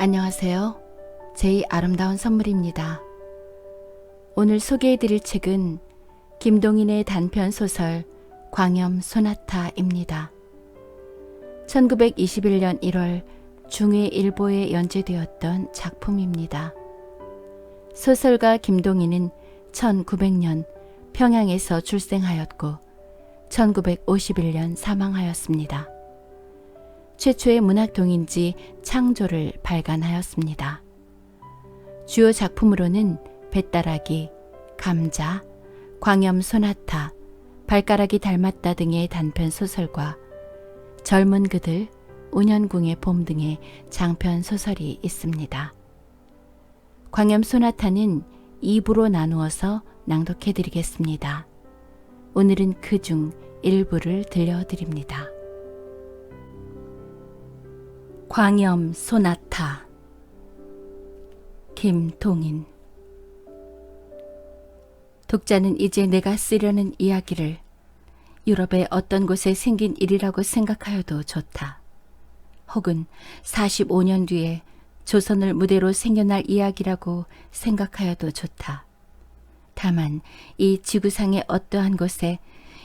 안녕하세요. 제이 아름다운 선물입니다. 오늘 소개해드릴 책은 김동인의 단편소설 광염 소나타입니다. 1921년 1월 중외일보에 연재되었던 작품입니다. 소설가 김동인은 1900년 평양에서 출생하였고 1951년 사망하였습니다. 최초의 문학동인지 창조를 발간하였습니다. 주요 작품으로는 뱃다라기, 감자, 광염 소나타, 발가락이 닮았다 등의 단편 소설과 젊은 그들, 운현궁의 봄 등의 장편 소설이 있습니다. 광염 소나타는 2부로 나누어서 낭독해드리겠습니다. 오늘은 그중 일부를 들려드립니다. 광염 소나타 김동인. 독자는 이제 내가 쓰려는 이야기를 유럽의 어떤 곳에 생긴 일이라고 생각하여도 좋다. 혹은 45년 뒤에 조선을 무대로 생겨날 이야기라고 생각하여도 좋다. 다만 이 지구상의 어떠한 곳에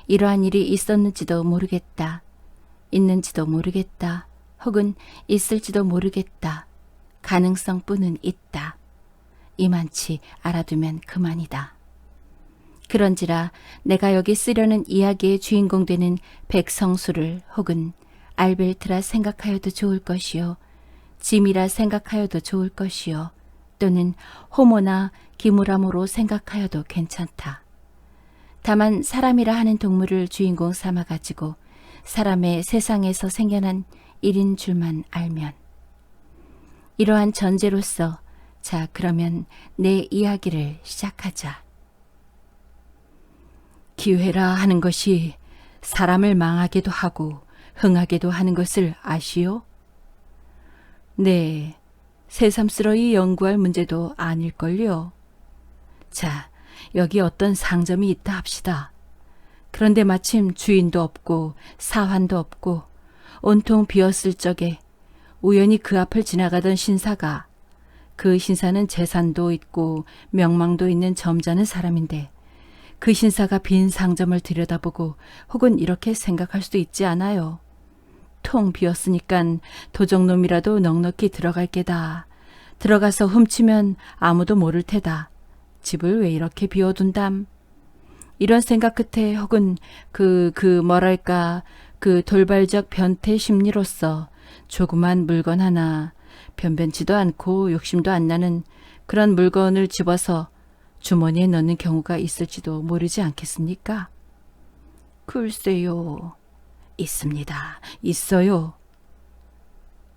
이러한 일이 있었는지도 모르겠다. 있는지도 모르겠다. 혹은 있을지도 모르겠다. 가능성뿐은 있다. 이만치 알아두면 그만이다. 그런지라 내가 여기 쓰려는 이야기의 주인공 되는 백성수를 혹은 알벨트라 생각하여도 좋을 것이요, 짐이라 생각하여도 좋을 것이요, 또는 호모나 기무라모로 생각하여도 괜찮다. 다만 사람이라 하는 동물을 주인공 삼아가지고 사람의 세상에서 생겨난 일인 줄만 알면. 이러한 전제로서 자, 그러면 내 이야기를 시작하자. 기회라 하는 것이 사람을 망하게도 하고 흥하게도 하는 것을 아시오? 네, 새삼스러이 연구할 문제도 아닐걸요. 자, 여기 어떤 상점이 있다 합시다. 그런데 마침 주인도 없고 사환도 없고 온통 비었을 적에 우연히 그 앞을 지나가던 신사가, 그 신사는 재산도 있고 명망도 있는 점잖은 사람인데 그 신사가 빈 상점을 들여다보고 혹은 이렇게 생각할 수도 있지 않아요. 통 비었으니깐 도적놈이라도 넉넉히 들어갈 게다. 들어가서 훔치면 아무도 모를 테다. 집을 왜 이렇게 비워둔담? 이런 생각 끝에 혹은 그 돌발적 변태 심리로서 조그만 물건 하나, 변변치도 않고 욕심도 안 나는 그런 물건을 집어서 주머니에 넣는 경우가 있을지도 모르지 않겠습니까? 글쎄요. 있습니다. 있어요.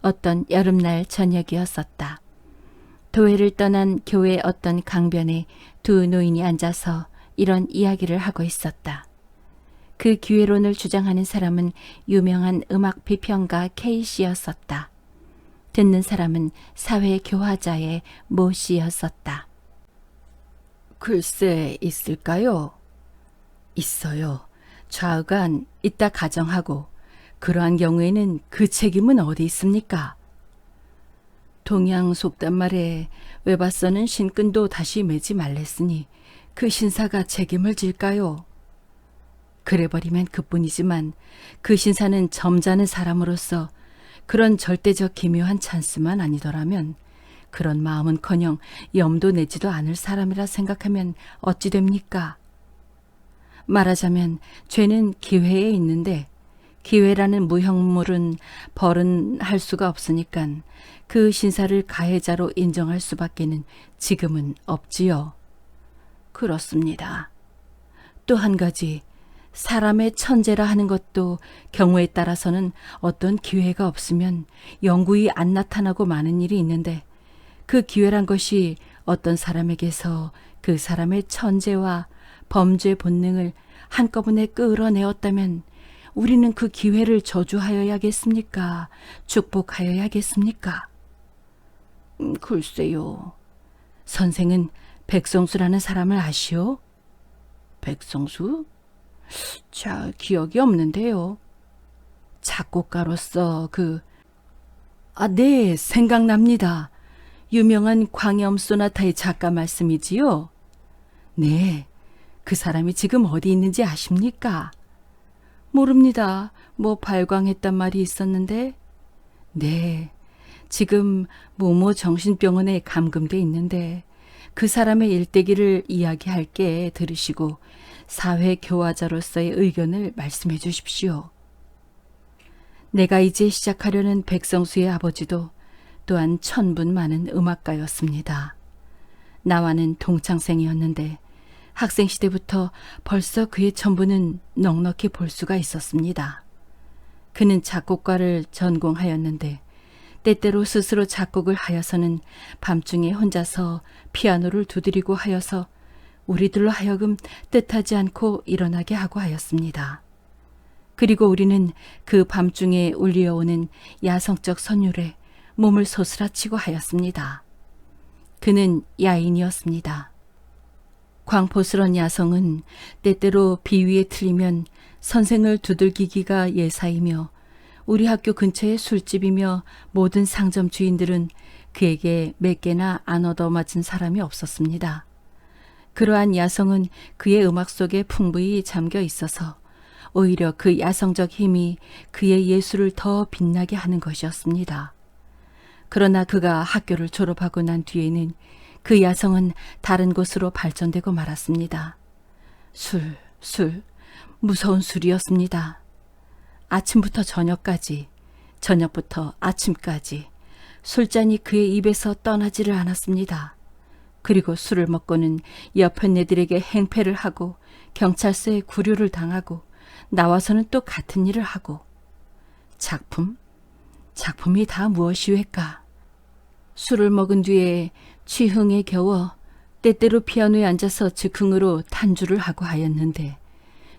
어떤 여름날 저녁이었었다. 도회를 떠난 교회 어떤 강변에 두 노인이 앉아서 이런 이야기를 하고 있었다. 그 기회론을 주장하는 사람은 유명한 음악 비평가 K씨였었다. 듣는 사람은 사회교화자의 모씨였었다. 글쎄, 있을까요? 있어요. 좌우간 있다 가정하고 그러한 경우에는 그 책임은 어디 있습니까? 동양 속단 말에 외바서는 신끈도 다시 매지 말랬으니 그 신사가 책임을 질까요? 그래버리면 그뿐이지만 그 신사는 점잖은 사람으로서 그런 절대적 기묘한 찬스만 아니더라면 그런 마음은커녕 염도 내지도 않을 사람이라 생각하면 어찌 됩니까? 말하자면 죄는 기회에 있는데 기회라는 무형물은 벌은 할 수가 없으니깐 그 신사를 가해자로 인정할 수밖에는 지금은 없지요. 그렇습니다. 또 한 가지, 사람의 천재라 하는 것도 경우에 따라서는 어떤 기회가 없으면 영구히 안 나타나고 마는 일이 있는데 그 기회란 것이 어떤 사람에게서 그 사람의 천재와 범죄 본능을 한꺼번에 끌어내었다면 우리는 그 기회를 저주하여야겠습니까? 축복하여야겠습니까? 글쎄요. 선생은 백성수라는 사람을 아시오? 백성수? 자, 기억이 없는데요. 작곡가로서 네, 생각납니다. 유명한 광염 소나타의 작가 말씀이지요? 네, 그 사람이 지금 어디 있는지 아십니까? 모릅니다. 뭐 발광했단 말이 있었는데? 네, 지금 모모 정신병원에 감금돼 있는데 그 사람의 일대기를 이야기할게 들으시고 사회교화자로서의 의견을 말씀해 주십시오. 내가 이제 시작하려는 백성수의 아버지도 또한 천분 많은 음악가였습니다. 나와는 동창생이었는데 학생 시대부터 벌써 그의 천분은 넉넉히 볼 수가 있었습니다. 그는 작곡가를 전공하였는데 때때로 스스로 작곡을 하여서는 밤중에 혼자서 피아노를 두드리고 하여서 우리들로 하여금 뜻하지 않고 일어나게 하고 하였습니다. 그리고 우리는 그 밤중에 울려오는 야성적 선율에 몸을 소스라치고 하였습니다. 그는 야인이었습니다. 광포스런 야성은 때때로 비위에 틀리면 선생을 두들기기가 예사이며 우리 학교 근처의 술집이며 모든 상점 주인들은 그에게 몇 개나 안 얻어맞은 사람이 없었습니다. 그러한 야성은 그의 음악 속에 풍부히 잠겨 있어서 오히려 그 야성적 힘이 그의 예술을 더 빛나게 하는 것이었습니다. 그러나 그가 학교를 졸업하고 난 뒤에는 그 야성은 다른 곳으로 발전되고 말았습니다. 술, 무서운 술이었습니다. 아침부터 저녁까지, 저녁부터 아침까지 술잔이 그의 입에서 떠나지를 않았습니다. 그리고 술을 먹고는 옆 언니들에게 행패를 하고 경찰서에 구류를 당하고 나와서는 또 같은 일을 하고 작품이 다 무엇이외까? 술을 먹은 뒤에 취흥에 겨워 때때로 피아노에 앉아서 즉흥으로 탄주를 하고 하였는데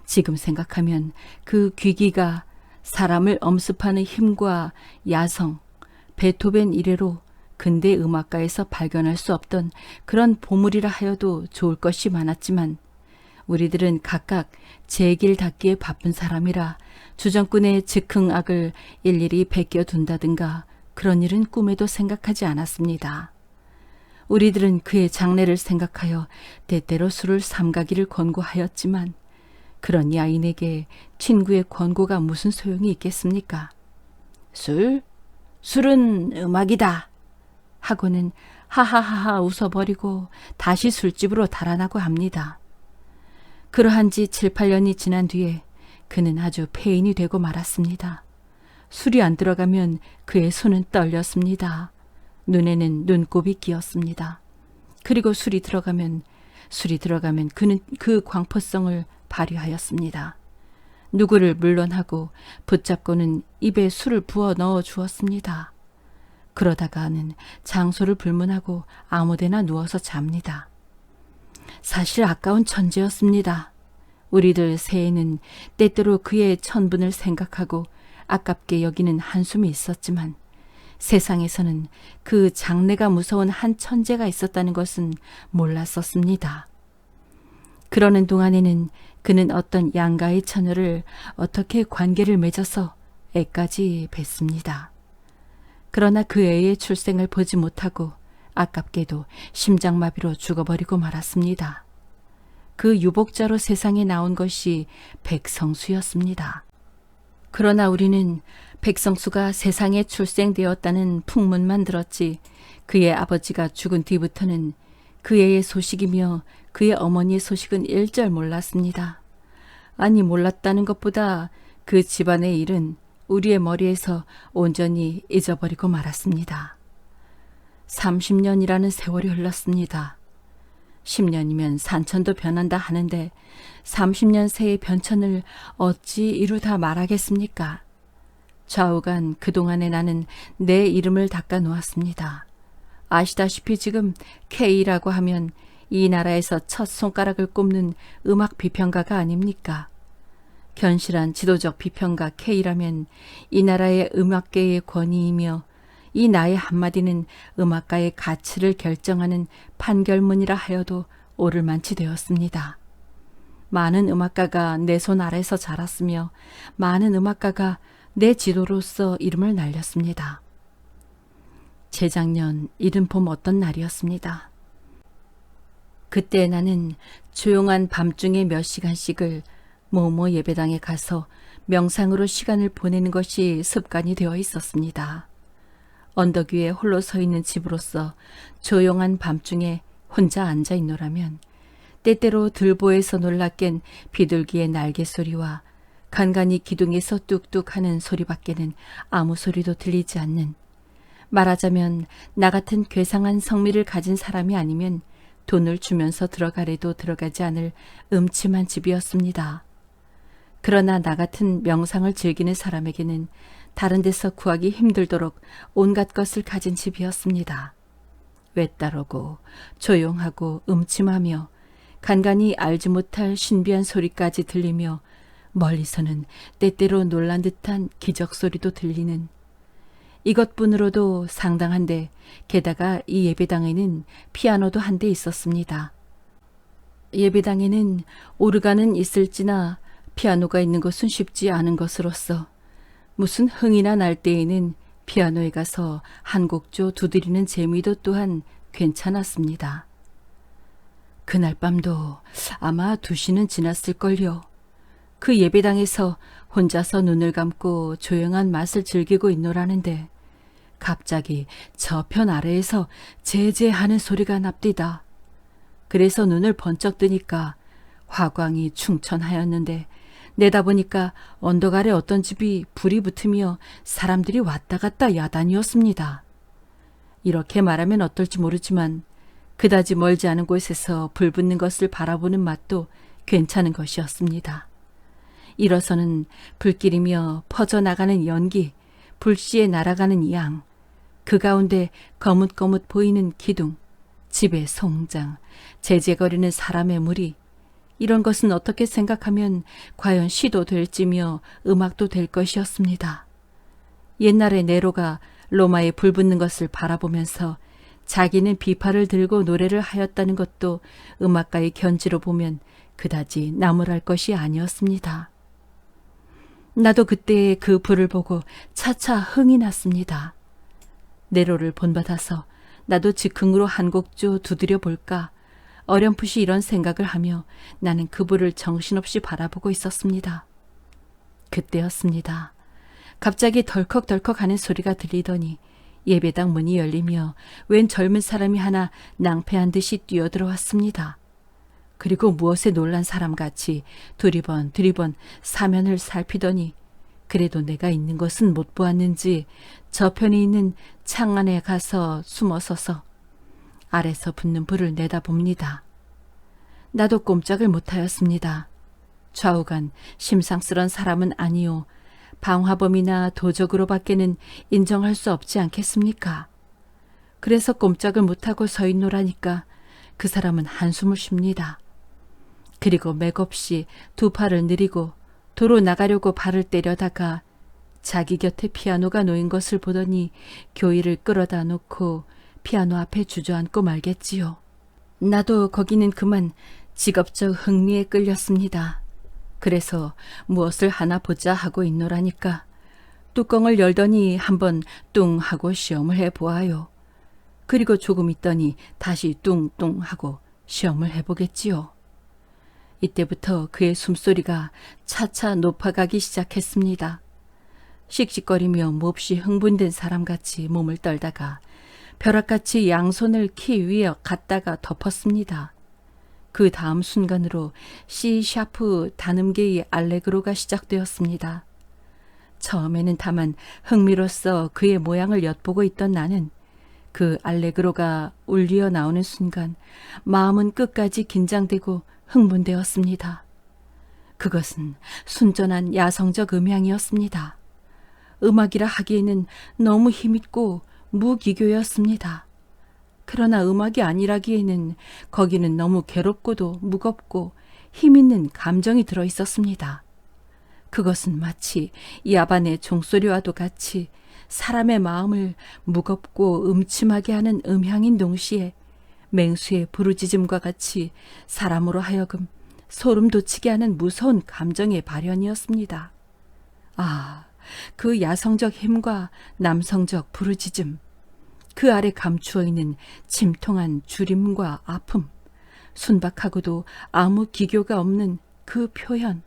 지금 생각하면 그 귀기가 사람을 엄습하는 힘과 야성, 베토벤 이래로 근대 음악가에서 발견할 수 없던 그런 보물이라 하여도 좋을 것이 많았지만 우리들은 각각 제 길 닦기에 바쁜 사람이라 주정꾼의 즉흥악을 일일이 베껴둔다든가 그런 일은 꿈에도 생각하지 않았습니다. 우리들은 그의 장래를 생각하여 때때로 술을 삼가기를 권고하였지만 그런 야인에게 친구의 권고가 무슨 소용이 있겠습니까? 술은 음악이다 하고는 하하하하 웃어버리고 다시 술집으로 달아나고 합니다. 그러한 지 7, 8년이 지난 뒤에 그는 아주 폐인이 되고 말았습니다. 술이 안 들어가면 그의 손은 떨렸습니다. 눈에는 눈곱이 끼었습니다. 그리고 술이 들어가면 그는 그 광포성을 발휘하였습니다. 누구를 물론하고 붙잡고는 입에 술을 부어 넣어 주었습니다. 그러다가는 장소를 불문하고 아무데나 누워서 잡니다. 사실 아까운 천재였습니다. 우리들 새에는 때때로 그의 천분을 생각하고 아깝게 여기는 한숨이 있었지만 세상에서는 그 장래가 무서운 한 천재가 있었다는 것은 몰랐었습니다. 그러는 동안에는 그는 어떤 양가의 처녀를 어떻게 관계를 맺어서 애까지 뵀습니다. 그러나 그 애의 출생을 보지 못하고 아깝게도 심장마비로 죽어버리고 말았습니다. 그 유복자로 세상에 나온 것이 백성수였습니다. 그러나 우리는 백성수가 세상에 출생되었다는 풍문만 들었지 그의 아버지가 죽은 뒤부터는 그 애의 소식이며 그의 어머니의 소식은 일절 몰랐습니다. 아니 몰랐다는 것보다 그 집안의 일은 우리의 머리에서 온전히 잊어버리고 말았습니다. 30년이라는 세월이 흘렀습니다. 10년이면 산천도 변한다 하는데 30년 새의 변천을 어찌 이루다 말하겠습니까? 좌우간 그동안에 나는 내 이름을 닦아 놓았습니다. 아시다시피 지금 K라고 하면 이 나라에서 첫 손가락을 꼽는 음악 비평가가 아닙니까? 견실한 지도적 비평가 K라면 이 나라의 음악계의 권위이며 이 나의 한마디는 음악가의 가치를 결정하는 판결문이라 하여도 옳을 만치 되었습니다. 많은 음악가가 내 손 아래서 자랐으며 많은 음악가가 내 지도로서 이름을 날렸습니다. 재작년 이른 봄 어떤 날이었습니다. 그때 나는 조용한 밤중에 몇 시간씩을 모모 예배당에 가서 명상으로 시간을 보내는 것이 습관이 되어 있었습니다. 언덕 위에 홀로 서 있는 집으로서 조용한 밤중에 혼자 앉아 있노라면 때때로 들보에서 놀라 깬 비둘기의 날개 소리와 간간이 기둥에서 뚝뚝 하는 소리밖에는 아무 소리도 들리지 않는, 말하자면 나 같은 괴상한 성미를 가진 사람이 아니면 돈을 주면서 들어가래도 들어가지 않을 음침한 집이었습니다. 그러나 나 같은 명상을 즐기는 사람에게는 다른 데서 구하기 힘들도록 온갖 것을 가진 집이었습니다. 외따르고 조용하고 음침하며 간간히 알지 못할 신비한 소리까지 들리며 멀리서는 때때로 놀란 듯한 기적 소리도 들리는, 이것뿐으로도 상당한데 게다가 이 예배당에는 피아노도 한 대 있었습니다. 예배당에는 오르간은 있을지나 피아노가 있는 것은 쉽지 않은 것으로서 무슨 흥이나 날 때에는 피아노에 가서 한 곡조 두드리는 재미도 또한 괜찮았습니다. 그날 밤도 아마 2시는 지났을걸요. 그 예배당에서 혼자서 눈을 감고 조용한 맛을 즐기고 있노라는데 갑자기 저편 아래에서 제제하는 소리가 납디다. 그래서 눈을 번쩍 뜨니까 화광이 충천하였는데 내다보니까 언덕 아래 어떤 집이 불이 붙으며 사람들이 왔다 갔다 야단이었습니다. 이렇게 말하면 어떨지 모르지만 그다지 멀지 않은 곳에서 불 붙는 것을 바라보는 맛도 괜찮은 것이었습니다. 일어서는 불길이며 퍼져나가는 연기, 불씨에 날아가는 양, 그 가운데 거뭇거뭇 보이는 기둥, 집의 송장, 제제거리는 사람의 무리, 이런 것은 어떻게 생각하면 과연 시도 될지며 음악도 될 것이었습니다. 옛날에 네로가 로마에 불 붙는 것을 바라보면서 자기는 비파를 들고 노래를 하였다는 것도 음악가의 견지로 보면 그다지 나무랄 것이 아니었습니다. 나도 그때 그 불을 보고 차차 흥이 났습니다. 네로를 본받아서 나도 즉흥으로 한 곡조 두드려 볼까, 어렴풋이 이런 생각을 하며 나는 그 불을 정신없이 바라보고 있었습니다. 그때였습니다. 갑자기 덜컥덜컥 하는 소리가 들리더니 예배당 문이 열리며 웬 젊은 사람이 하나 낭패한 듯이 뛰어들어왔습니다. 그리고 무엇에 놀란 사람같이 두리번 사면을 살피더니 그래도 내가 있는 것은 못 보았는지 저편에 있는 창 안에 가서 숨어서서 아래서 붙는 불을 내다봅니다. 나도 꼼짝을 못하였습니다. 좌우간 심상스런 사람은 아니오 방화범이나 도적으로밖에는 인정할 수 없지 않겠습니까? 그래서 꼼짝을 못하고 서 있노라니까 그 사람은 한숨을 쉽니다. 그리고 맥없이 2 팔을 내리고 도로 나가려고 발을 때려다가 자기 곁에 피아노가 놓인 것을 보더니 교의를 끌어다 놓고 피아노 앞에 주저앉고 말겠지요. 나도 거기는 그만 직업적 흥미에 끌렸습니다. 그래서 무엇을 하나 보자 하고 있노라니까 뚜껑을 열더니 한번 뚱 하고 시험을 해보아요. 그리고 조금 있더니 다시 뚱뚱 하고 시험을 해보겠지요. 이때부터 그의 숨소리가 차차 높아가기 시작했습니다. 씩씩거리며 몹시 흥분된 사람같이 몸을 떨다가 벼락같이 양손을 키 위에 갖다가 덮었습니다. 그 다음 순간으로 C 샤프 단음계의 알레그로가 시작되었습니다. 처음에는 다만 흥미로써 그의 모양을 엿보고 있던 나는 그 알레그로가 울리어 나오는 순간 마음은 끝까지 긴장되고 흥분되었습니다. 그것은 순전한 야성적 음향이었습니다. 음악이라 하기에는 너무 힘있고 무기교였습니다. 그러나 음악이 아니라기에는 거기는 너무 괴롭고도 무겁고 힘있는 감정이 들어 있었습니다. 그것은 마치 야반의 종소리와도 같이 사람의 마음을 무겁고 음침하게 하는 음향인 동시에 맹수의 부르짖음과 같이 사람으로 하여금 소름 돋치게 하는 무서운 감정의 발현이었습니다. 아, 그 야성적 힘과 남성적 부르짖음, 그 아래 감추어 있는 침통한 주림과 아픔, 순박하고도 아무 기교가 없는 그 표현.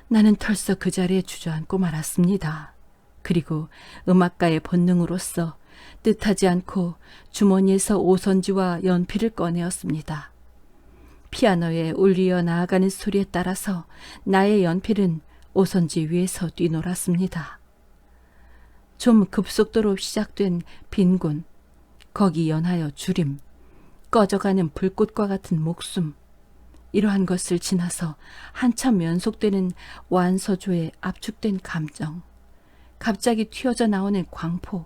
나는 털썩 그 자리에 주저앉고 말았습니다. 그리고 음악가의 본능으로서 뜻하지 않고 주머니에서 오선지와 연필을 꺼내었습니다. 피아노에 울리어 나아가는 소리에 따라서 나의 연필은 오선지 위에서 뛰놀았습니다. 좀 급속도로 시작된 빈곤, 거기 연하여 주림, 꺼져가는 불꽃과 같은 목숨, 이러한 것을 지나서 한참 연속되는 완서조의 압축된 감정, 갑자기 튀어져 나오는 광포,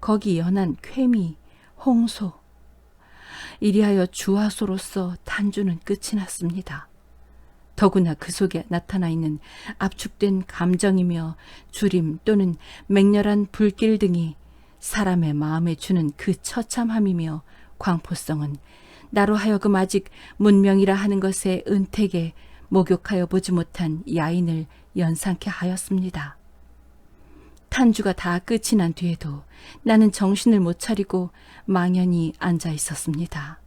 거기 연한 쾌미, 홍소. 이리하여 주화소로서 탄주는 끝이 났습니다. 더구나 그 속에 나타나 있는 압축된 감정이며 주림 또는 맹렬한 불길 등이 사람의 마음에 주는 그 처참함이며 광포성은 나로 하여금 아직 문명이라 하는 것의 은택에 목욕하여 보지 못한 야인을 연상케 하였습니다. 탄주가 다 끝이 난 뒤에도 나는 정신을 못 차리고 망연히 앉아 있었습니다.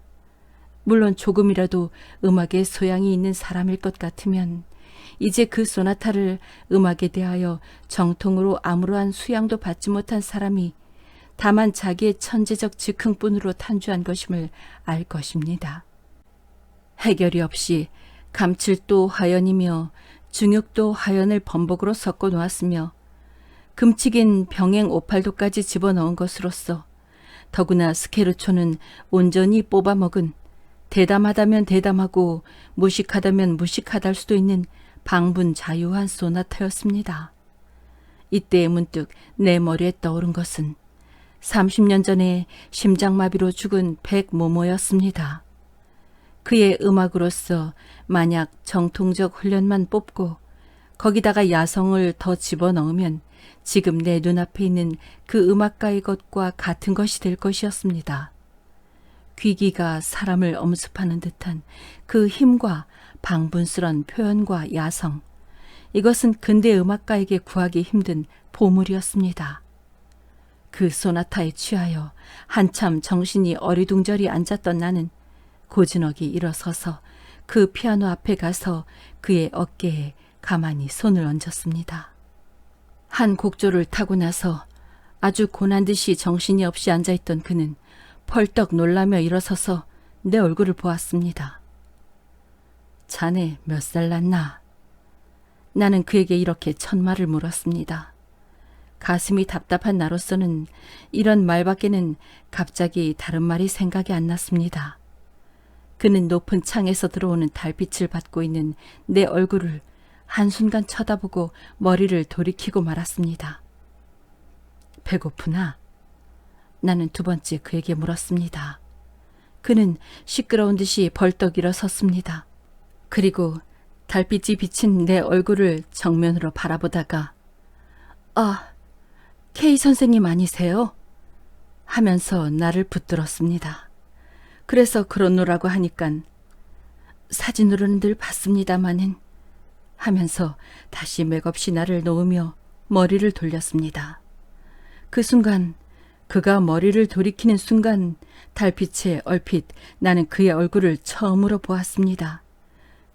물론 조금이라도 음악에 소양이 있는 사람일 것 같으면 이제 그 소나타를 음악에 대하여 정통으로 아무러한 수양도 받지 못한 사람이 다만 자기의 천재적 즉흥뿐으로 탄주한 것임을 알 것입니다. 해결이 없이 감칠도 화연이며 중육도 화연을 범벅으로 섞어 놓았으며 금칙인 병행 오팔도까지 집어넣은 것으로서 더구나 스케르초는 온전히 뽑아먹은 대담하다면 대담하고 무식하다면 무식하달 수도 있는 방분자유한 소나타였습니다. 이때 문득 내 머리에 떠오른 것은 30년 전에 심장마비로 죽은 백모모였습니다. 그의 음악으로서 만약 정통적 훈련만 뽑고 거기다가 야성을 더 집어넣으면 지금 내 눈앞에 있는 그 음악가의 것과 같은 것이 될 것이었습니다. 귀기가 사람을 엄습하는 듯한 그 힘과 방분스런 표현과 야성, 이것은 근대 음악가에게 구하기 힘든 보물이었습니다. 그 소나타에 취하여 한참 정신이 어리둥절히 앉았던 나는 고즈넉이 일어서서 그 피아노 앞에 가서 그의 어깨에 가만히 손을 얹었습니다. 한 곡조를 타고 나서 아주 고난듯이 정신이 없이 앉아있던 그는 펄떡 놀라며 일어서서 내 얼굴을 보았습니다. 자네 몇 살 났나? 나는 그에게 이렇게 첫말을 물었습니다. 가슴이 답답한 나로서는 이런 말밖에는 갑자기 다른 말이 생각이 안 났습니다. 그는 높은 창에서 들어오는 달빛을 받고 있는 내 얼굴을 한순간 쳐다보고 머리를 돌이키고 말았습니다. 배고프나? 나는 두 번째 그에게 물었습니다. 그는 시끄러운 듯이 벌떡 일어섰습니다. 그리고 달빛이 비친 내 얼굴을 정면으로 바라보다가 아, K 선생님 아니세요? 하면서 나를 붙들었습니다. 그래서 그렇노라고 하니깐 사진으로는 늘 봤습니다마는 하면서 다시 맥없이 나를 놓으며 머리를 돌렸습니다. 그 순간, 그가 머리를 돌이키는 순간 달빛에 얼핏 나는 그의 얼굴을 처음으로 보았습니다.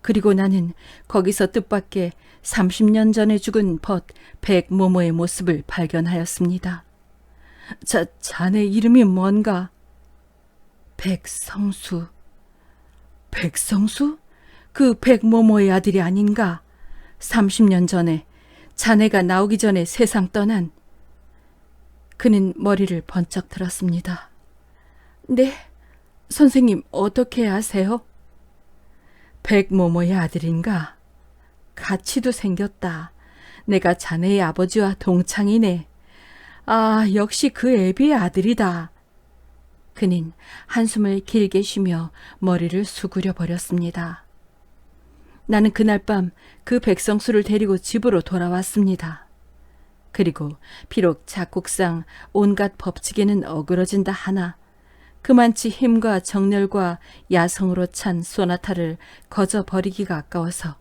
그리고 나는 거기서 뜻밖의 30년 전에 죽은 벗 백모모의 모습을 발견하였습니다. 자네 이름이 뭔가? 백성수. 백성수? 그 백모모의 아들이 아닌가? 30년 전에 자네가 나오기 전에 세상 떠난. 그는 머리를 번쩍 들었습니다. 네, 선생님 어떻게 아세요? 백모모의 아들인가? 가치도 생겼다. 내가 자네의 아버지와 동창이네. 아, 역시 그 애비의 아들이다. 그는 한숨을 길게 쉬며 머리를 수그려 버렸습니다. 나는 그날 밤 그 백성수를 데리고 집으로 돌아왔습니다. 그리고 비록 작곡상 온갖 법칙에는 어그러진다 하나 그만치 힘과 정열과 야성으로 찬 소나타를 거저 버리기가 아까워서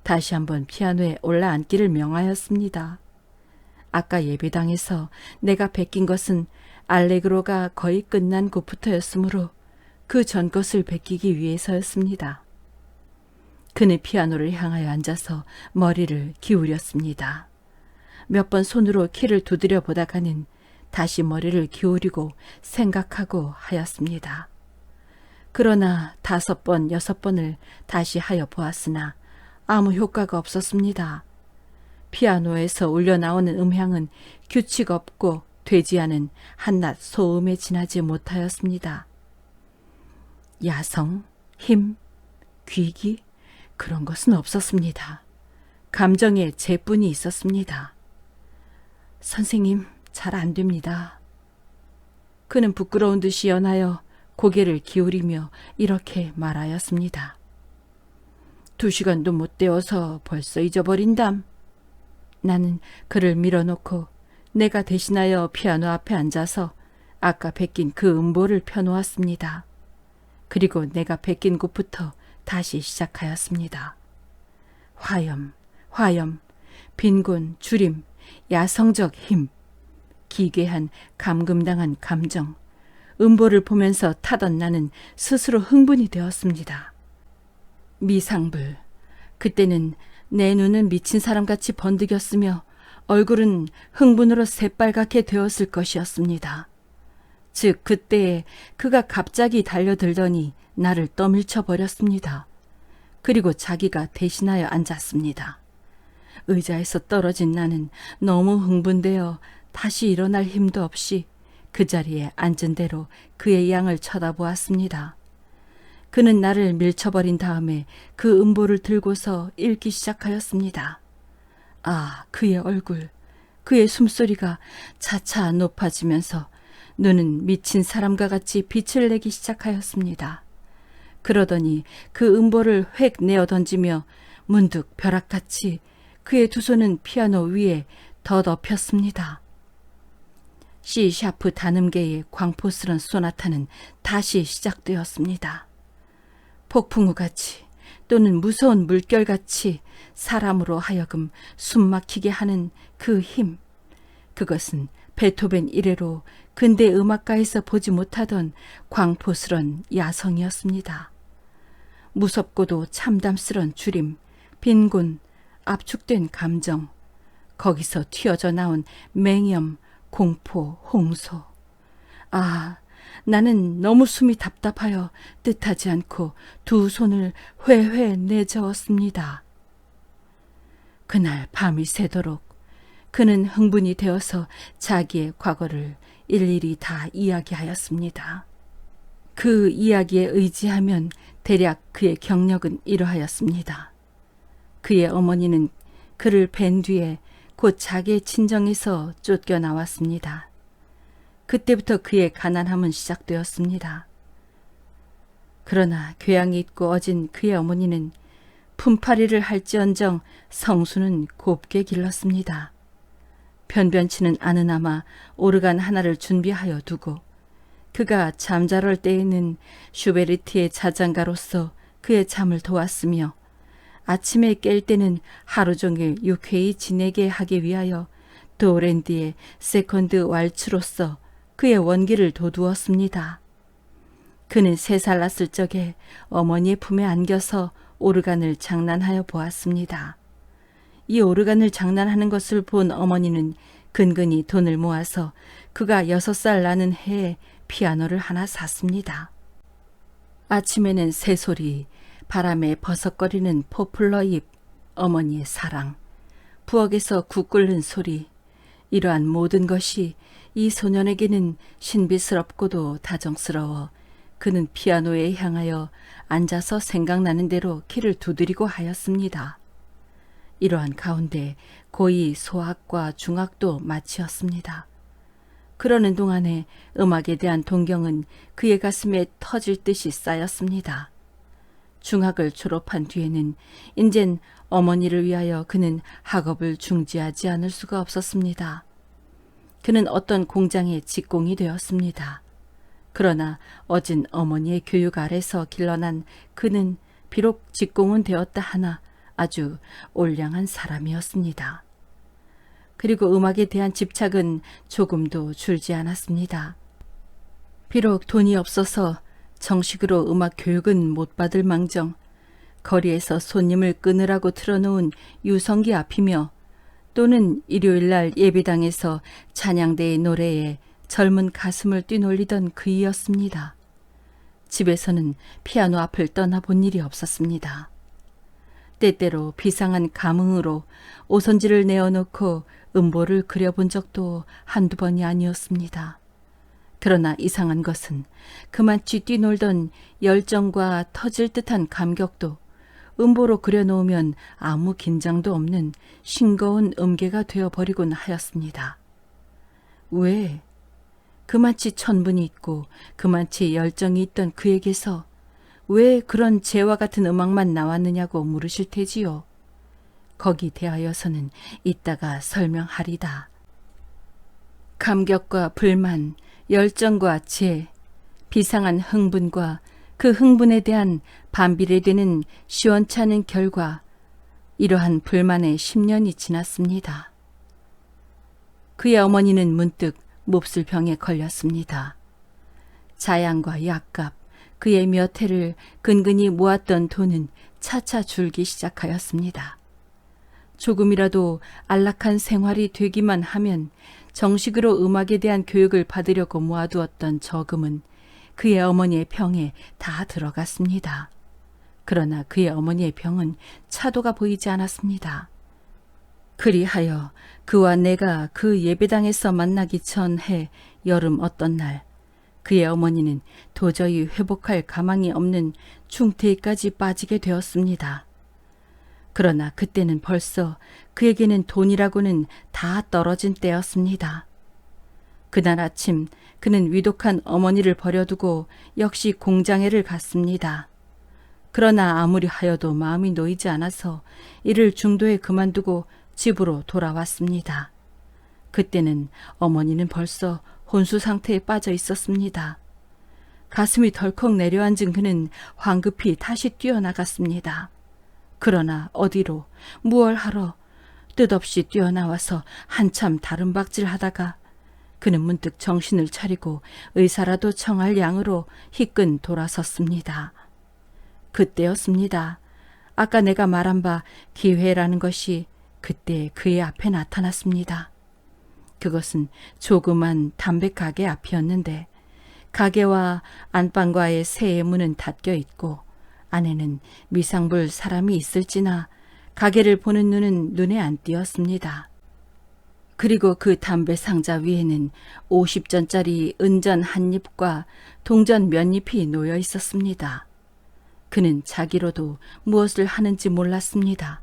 다시 한번 피아노에 올라앉기를 명하였습니다. 아까 예배당에서 내가 베낀 것은 알레그로가 거의 끝난 곳부터였으므로 그 전 것을 베끼기 위해서였습니다. 그는 피아노를 향하여 앉아서 머리를 기울였습니다. 몇 번 손으로 키를 두드려 보다가는 다시 머리를 기울이고 생각하고 하였습니다. 그러나 5번, 6번을 다시 하여 보았으나 아무 효과가 없었습니다. 피아노에서 울려나오는 음향은 규칙 없고 되지 않은 한낱 소음에 지나지 못하였습니다. 야성, 힘, 귀기 그런 것은 없었습니다. 감정의 재뿐이 있었습니다. 선생님, 잘 안 됩니다. 그는 부끄러운 듯이 연하여 고개를 기울이며 이렇게 말하였습니다. 2시간도 못 되어서 벌써 잊어버린담. 나는 그를 밀어놓고 내가 대신하여 피아노 앞에 앉아서 아까 베낀 그 음보를 펴놓았습니다. 그리고 내가 베낀 곳부터 다시 시작하였습니다. 화염, 화염, 빈곤, 주림, 야성적 힘, 기괴한 감금당한 감정, 음보를 보면서 타던 나는 스스로 흥분이 되었습니다. 미상불, 그때는 내 눈은 미친 사람같이 번득였으며 얼굴은 흥분으로 새빨갛게 되었을 것이었습니다. 즉 그때에 그가 갑자기 달려들더니 나를 떠밀쳐 버렸습니다. 그리고 자기가 대신하여 앉았습니다. 의자에서 떨어진 나는 너무 흥분되어 다시 일어날 힘도 없이 그 자리에 앉은 대로 그의 양을 쳐다보았습니다. 그는 나를 밀쳐버린 다음에 그 음보를 들고서 읽기 시작하였습니다. 아, 그의 얼굴, 그의 숨소리가 차차 높아지면서 눈은 미친 사람과 같이 빛을 내기 시작하였습니다. 그러더니 그 음보를 획 내어 던지며 문득 벼락같이 그의 두 손은 피아노 위에 덧엎였습니다. C# 단음계의 광포스런 소나타는 다시 시작되었습니다. 폭풍우같이 또는 무서운 물결같이 사람으로 하여금 숨막히게 하는 그 힘, 그것은 베토벤 이래로 근대 음악가에서 보지 못하던 광포스런 야성이었습니다. 무섭고도 참담스런 주림, 빈곤, 압축된 감정, 거기서 튀어져 나온 맹염, 공포, 홍소. 아, 나는 너무 숨이 답답하여 뜻하지 않고 두 손을 회회 내저었습니다. 그날 밤이 새도록 그는 흥분이 되어서 자기의 과거를 일일이 다 이야기하였습니다. 그 이야기에 의지하면 대략 그의 경력은 이러하였습니다. 그의 어머니는 그를 뵌 뒤에 곧 자기의 친정에서 쫓겨나왔습니다. 그때부터 그의 가난함은 시작되었습니다. 그러나 교양이 있고 어진 그의 어머니는 품팔이를 할지언정 성수는 곱게 길렀습니다. 변변치는 않으나마 오르간 하나를 준비하여 두고 그가 잠자럴 때에는 슈베르트의 자장가로서 그의 잠을 도왔으며 아침에 깰 때는 하루 종일 유쾌히 지내게 하기 위하여 도랜디의 세컨드 왈츠로서 그의 원기를 돋우었습니다. 그는 3살 났을 적에 어머니의 품에 안겨서 오르간을 장난하여 보았습니다. 이 오르간을 장난하는 것을 본 어머니는 근근히 돈을 모아서 그가 6살 나는 해에 피아노를 하나 샀습니다. 아침에는 새소리, 바람에 버석거리는 포플러 잎, 어머니의 사랑, 부엌에서 국 끓는 소리, 이러한 모든 것이 이 소년에게는 신비스럽고도 다정스러워 그는 피아노에 향하여 앉아서 생각나는 대로 키를 두드리고 하였습니다. 이러한 가운데 고이 소학과 중학도 마치었습니다. 그러는 동안에 음악에 대한 동경은 그의 가슴에 터질 듯이 쌓였습니다. 중학을 졸업한 뒤에는 인젠 어머니를 위하여 그는 학업을 중지하지 않을 수가 없었습니다. 그는 어떤 공장의 직공이 되었습니다. 그러나 어진 어머니의 교육 아래서 길러난 그는 비록 직공은 되었다 하나 아주 올량한 사람이었습니다. 그리고 음악에 대한 집착은 조금도 줄지 않았습니다. 비록 돈이 없어서 정식으로 음악 교육은 못 받을 망정 거리에서 손님을 끊으라고 틀어놓은 유성기 앞이며 또는 일요일날 예배당에서 찬양대의 노래에 젊은 가슴을 뛰놀리던 그이였습니다. 집에서는 피아노 앞을 떠나본 일이 없었습니다. 때때로 비상한 감흥으로 오선지를 내어놓고 음보를 그려본 적도 한두 번이 아니었습니다. 그러나 이상한 것은 그만치 뛰놀던 열정과 터질 듯한 감격도 음보로 그려놓으면 아무 긴장도 없는 싱거운 음계가 되어버리곤 하였습니다. 왜? 그만치 천분이 있고 그만치 열정이 있던 그에게서 왜 그런 재와 같은 음악만 나왔느냐고 물으실 테지요. 거기 대하여서는 이따가 설명하리다. 감격과 불만, 열정과 재, 비상한 흥분과 그 흥분에 대한 반비례되는 시원찮은 결과, 이러한 불만에 10년이 지났습니다. 그의 어머니는 문득 몹쓸 병에 걸렸습니다. 자양과 약값, 그의 몇 해를 근근히 모았던 돈은 차차 줄기 시작하였습니다. 조금이라도 안락한 생활이 되기만 하면 정식으로 음악에 대한 교육을 받으려고 모아두었던 저금은 그의 어머니의 병에 다 들어갔습니다. 그러나 그의 어머니의 병은 차도가 보이지 않았습니다. 그리하여 그와 내가 그 예배당에서 만나기 전해 여름 어떤 날 그의 어머니는 도저히 회복할 가망이 없는 중태까지 빠지게 되었습니다. 그러나 그때는 벌써 그에게는 돈이라고는 다 떨어진 때였습니다. 그날 아침 그는 위독한 어머니를 버려두고 역시 공장에를 갔습니다. 그러나 아무리 하여도 마음이 놓이지 않아서 이를 중도에 그만두고 집으로 돌아왔습니다. 그때는 어머니는 벌써 혼수 상태에 빠져 있었습니다. 가슴이 덜컥 내려앉은 그는 황급히 다시 뛰어나갔습니다. 그러나 어디로, 무얼 하러, 뜻없이 뛰어나와서 한참 다름박질하다가 그는 문득 정신을 차리고 의사라도 청할 양으로 희끈 돌아섰습니다. 그때였습니다. 아까 내가 말한 바 기회라는 것이 그때 그의 앞에 나타났습니다. 그것은 조그만 담배가게 앞이었는데 가게와 안방과의 새의 문은 닫혀 있고 안에는 미상불 사람이 있을지나 가게를 보는 눈은 눈에 안 띄었습니다. 그리고 그 담배 상자 위에는 50전짜리 은전 한 입과 동전 몇 잎이 놓여 있었습니다. 그는 자기로도 무엇을 하는지 몰랐습니다.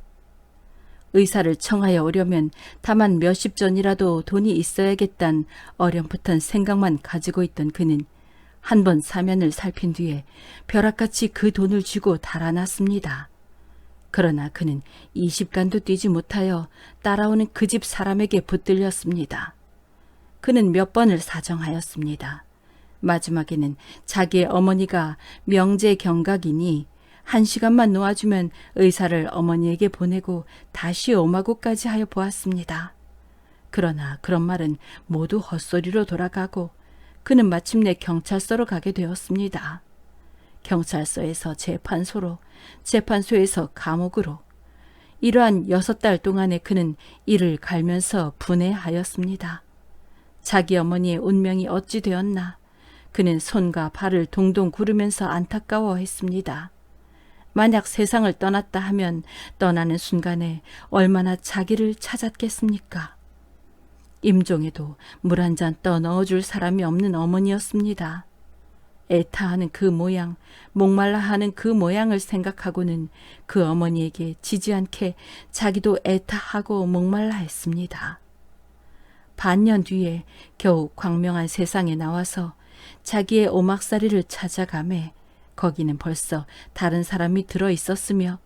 의사를 청하여 오려면 다만 몇십 전이라도 돈이 있어야겠단 어렴풋한 생각만 가지고 있던 그는 한 번 사면을 살핀 뒤에 벼락같이 그 돈을 쥐고 달아났습니다. 그러나 그는 20간도 뛰지 못하여 따라오는 그 집 사람에게 붙들렸습니다. 그는 몇 번을 사정하였습니다. 마지막에는 자기의 어머니가 명제 경각이니 1시간만 놓아주면 의사를 어머니에게 보내고 다시 오마고까지 하여 보았습니다. 그러나 그런 말은 모두 헛소리로 돌아가고 그는 마침내 경찰서로 가게 되었습니다. 경찰서에서 재판소로, 재판소에서 감옥으로. 이러한 6달 동안에 그는 이를 갈면서 분해하였습니다. 자기 어머니의 운명이 어찌 되었나. 그는 손과 발을 동동 구르면서 안타까워했습니다. 만약 세상을 떠났다 하면 떠나는 순간에 얼마나 자기를 찾았겠습니까? 임종에도 물 한 잔 떠넣어줄 사람이 없는 어머니였습니다. 애타하는 그 모양, 목말라 하는 그 모양을 생각하고는 그 어머니에게 지지 않게 자기도 애타하고 목말라 했습니다. 반년 뒤에 겨우 광명한 세상에 나와서 자기의 오막살이를 찾아가매 거기는 벌써 다른 사람이 들어 있었으며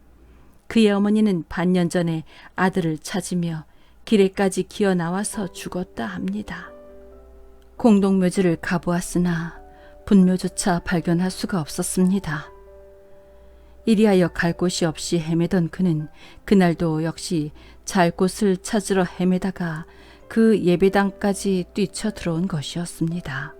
그의 어머니는 반년 전에 아들을 찾으며 길에까지 기어 나와서 죽었다 합니다. 공동묘지를 가보았으나 분묘조차 발견할 수가 없었습니다. 이리하여 갈 곳이 없이 헤매던 그는 그날도 역시 잘 곳을 찾으러 헤매다가 그 예배당까지 뛰쳐 들어온 것이었습니다.